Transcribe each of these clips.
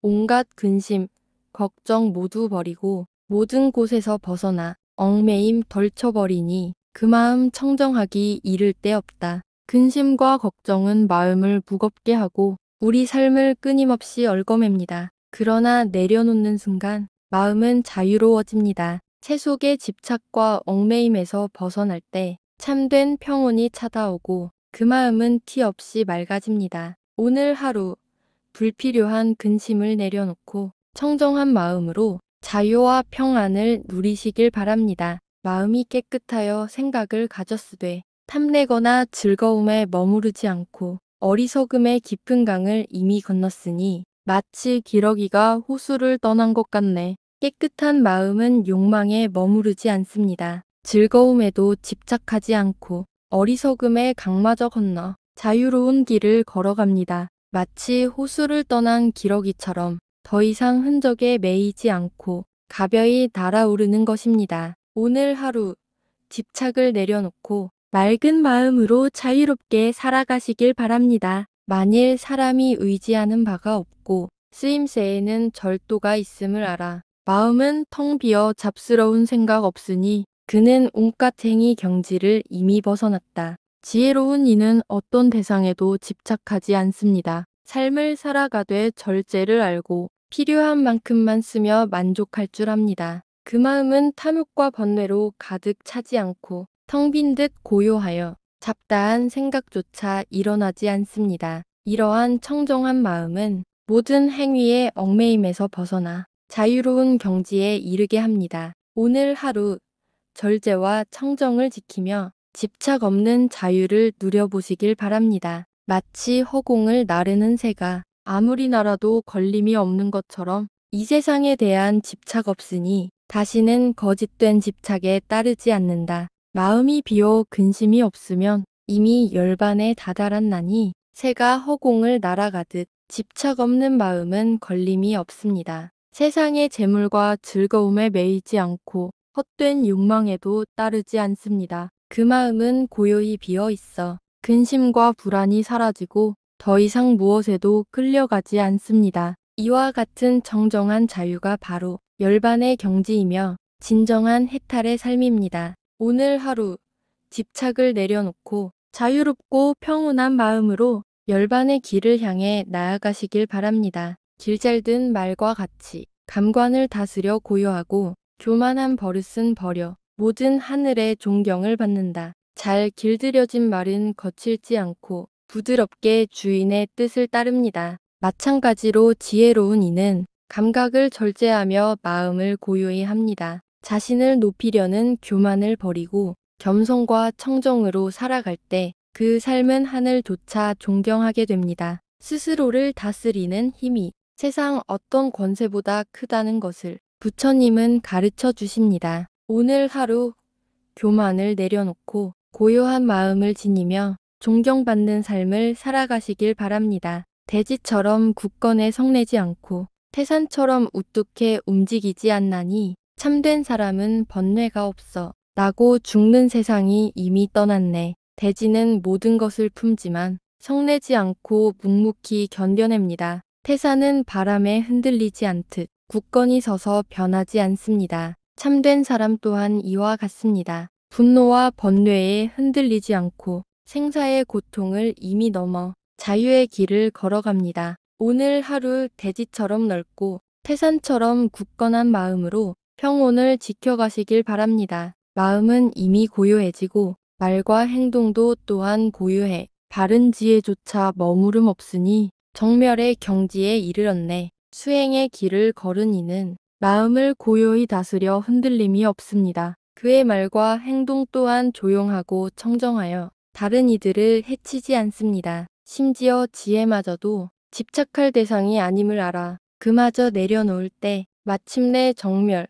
온갖 근심, 걱정 모두 버리고 모든 곳에서 벗어나 얽매임 덜쳐버리니 그 마음 청정하기 이를 데 없다. 근심과 걱정은 마음을 무겁게 하고 우리 삶을 끊임없이 얽어맵니다. 그러나 내려놓는 순간 마음은 자유로워집니다. 세속의 집착과 얽매임에서 벗어날 때 참된 평온이 찾아오고 그 마음은 티 없이 맑아집니다. 오늘 하루 불필요한 근심을 내려놓고 청정한 마음으로 자유와 평안을 누리시길 바랍니다. 마음이 깨끗하여 생각을 가졌으되 탐내거나 즐거움에 머무르지 않고 어리석음의 깊은 강을 이미 건넜으니 마치 기러기가 호수를 떠난 것 같네. 깨끗한 마음은 욕망에 머무르지 않습니다. 즐거움에도 집착하지 않고 어리석음의 강마저 건너 자유로운 길을 걸어갑니다. 마치 호수를 떠난 기러기처럼 더 이상 흔적에 매이지 않고 가벼이 날아오르는 것입니다. 오늘 하루 집착을 내려놓고 맑은 마음으로 자유롭게 살아가시길 바랍니다. 만일 사람이 의지하는 바가 없고 쓰임새에는 절도가 있음을 알아. 마음은 텅 비어 잡스러운 생각 없으니 그는 온갖 행위 경지를 이미 벗어났다. 지혜로운 이는 어떤 대상에도 집착하지 않습니다. 삶을 살아가되 절제를 알고 필요한 만큼만 쓰며 만족할 줄 압니다. 그 마음은 탐욕과 번뇌로 가득 차지 않고 텅 빈 듯 고요하여 잡다한 생각조차 일어나지 않습니다. 이러한 청정한 마음은 모든 행위의 얽매임에서 벗어나 자유로운 경지에 이르게 합니다. 오늘 하루 절제와 청정을 지키며 집착 없는 자유를 누려보시길 바랍니다. 마치 허공을 나르는 새가 아무리 날아도 걸림이 없는 것처럼 이 세상에 대한 집착 없으니 다시는 거짓된 집착에 따르지 않는다. 마음이 비어 근심이 없으면 이미 열반에 다다랐나니 새가 허공을 날아가듯 집착 없는 마음은 걸림이 없습니다. 세상의 재물과 즐거움에 매이지 않고 헛된 욕망에도 따르지 않습니다. 그 마음은 고요히 비어 있어 근심과 불안이 사라지고 더 이상 무엇에도 끌려가지 않습니다. 이와 같은 정정한 자유가 바로 열반의 경지이며 진정한 해탈의 삶입니다. 오늘 하루 집착을 내려놓고 자유롭고 평온한 마음으로 열반의 길을 향해 나아가시길 바랍니다. 길잘든 말과 같이 감관을 다스려 고요하고 교만한 버릇은 버려 모든 하늘의 존경을 받는다. 잘 길들여진 말은 거칠지 않고 부드럽게 주인의 뜻을 따릅니다. 마찬가지로 지혜로운 이는 감각을 절제하며 마음을 고요히 합니다. 자신을 높이려는 교만을 버리고 겸손과 청정으로 살아갈 때 그 삶은 하늘조차 존경하게 됩니다. 스스로를 다스리는 힘이 세상 어떤 권세보다 크다는 것을 부처님은 가르쳐 주십니다. 오늘 하루 교만을 내려놓고 고요한 마음을 지니며 존경받는 삶을 살아가시길 바랍니다. 대지처럼 굳건해 성내지 않고 태산처럼 우뚝해 움직이지 않나니 참된 사람은 번뇌가 없어. 나고 죽는 세상이 이미 떠났네. 대지는 모든 것을 품지만 성내지 않고 묵묵히 견뎌냅니다. 태산은 바람에 흔들리지 않듯 굳건히 서서 변하지 않습니다. 참된 사람 또한 이와 같습니다. 분노와 번뇌에 흔들리지 않고 생사의 고통을 이미 넘어 자유의 길을 걸어갑니다. 오늘 하루 대지처럼 넓고 태산처럼 굳건한 마음으로 평온을 지켜가시길 바랍니다. 마음은 이미 고요해지고 말과 행동도 또한 고요해 바른 지혜조차 머무름 없으니 정멸의 경지에 이르렀네. 수행의 길을 걸은 이는 마음을 고요히 다스려 흔들림이 없습니다. 그의 말과 행동 또한 조용하고 청정하여 다른 이들을 해치지 않습니다. 심지어 지혜마저도 집착할 대상이 아님을 알아 그마저 내려놓을 때 마침내 정멸,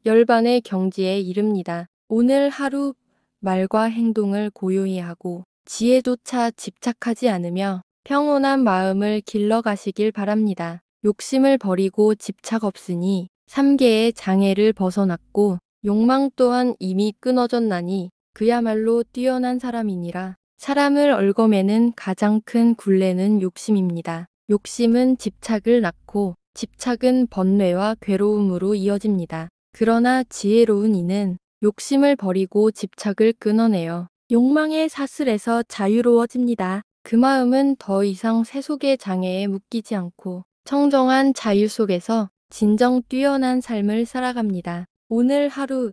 열반의 경지에 이릅니다. 오늘 하루 말과 행동을 고요히 하고 지혜조차 집착하지 않으며 평온한 마음을 길러가시길 바랍니다. 욕심을 버리고 집착 없으니 3계의 장애를 벗어났고 욕망 또한 이미 끊어졌나니 그야말로 뛰어난 사람이니라. 사람을 얽어매는 가장 큰 굴레는 욕심입니다. 욕심은 집착을 낳고 집착은 번뇌와 괴로움으로 이어집니다. 그러나 지혜로운 이는 욕심을 버리고 집착을 끊어내어 욕망의 사슬에서 자유로워집니다. 그 마음은 더 이상 세속의 장애에 묶이지 않고 청정한 자유 속에서 진정 뛰어난 삶을 살아갑니다. 오늘 하루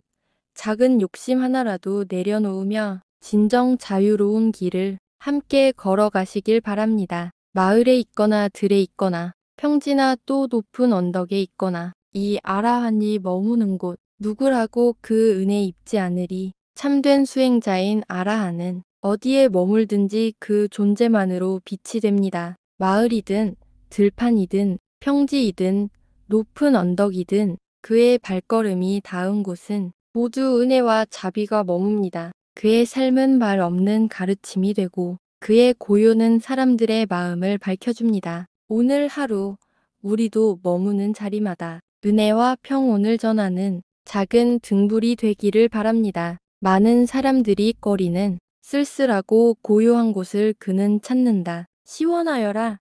작은 욕심 하나라도 내려놓으며 진정 자유로운 길을 함께 걸어가시길 바랍니다. 마을에 있거나 들에 있거나 평지나 또 높은 언덕에 있거나 이 아라한이 머무는 곳 누구라고 그 은혜 입지 않으리. 참된 수행자인 아라한은 어디에 머물든지 그 존재만으로 빛이 됩니다. 마을이든 들판이든 평지이든 높은 언덕이든 그의 발걸음이 닿은 곳은 모두 은혜와 자비가 머뭅니다. 그의 삶은 말 없는 가르침이 되고 그의 고요는 사람들의 마음을 밝혀줍니다. 오늘 하루 우리도 머무는 자리마다 은혜와 평온을 전하는 작은 등불이 되기를 바랍니다. 많은 사람들이 꺼리는 쓸쓸하고 고요한 곳을 그는 찾는다. 시원하여라.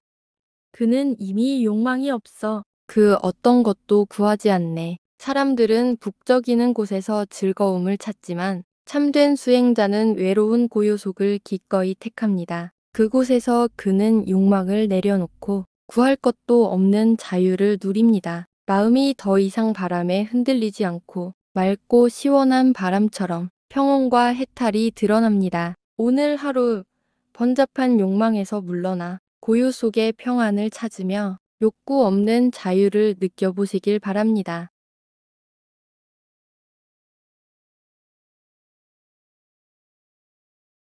그는 이미 욕망이 없어. 그 어떤 것도 구하지 않네. 사람들은 북적이는 곳에서 즐거움을 찾지만 참된 수행자는 외로운 고요 속을 기꺼이 택합니다. 그곳에서 그는 욕망을 내려놓고 구할 것도 없는 자유를 누립니다. 마음이 더 이상 바람에 흔들리지 않고 맑고 시원한 바람처럼 평온과 해탈이 드러납니다. 오늘 하루 번잡한 욕망에서 물러나 고요 속의 평안을 찾으며 욕구 없는 자유를 느껴보시길 바랍니다.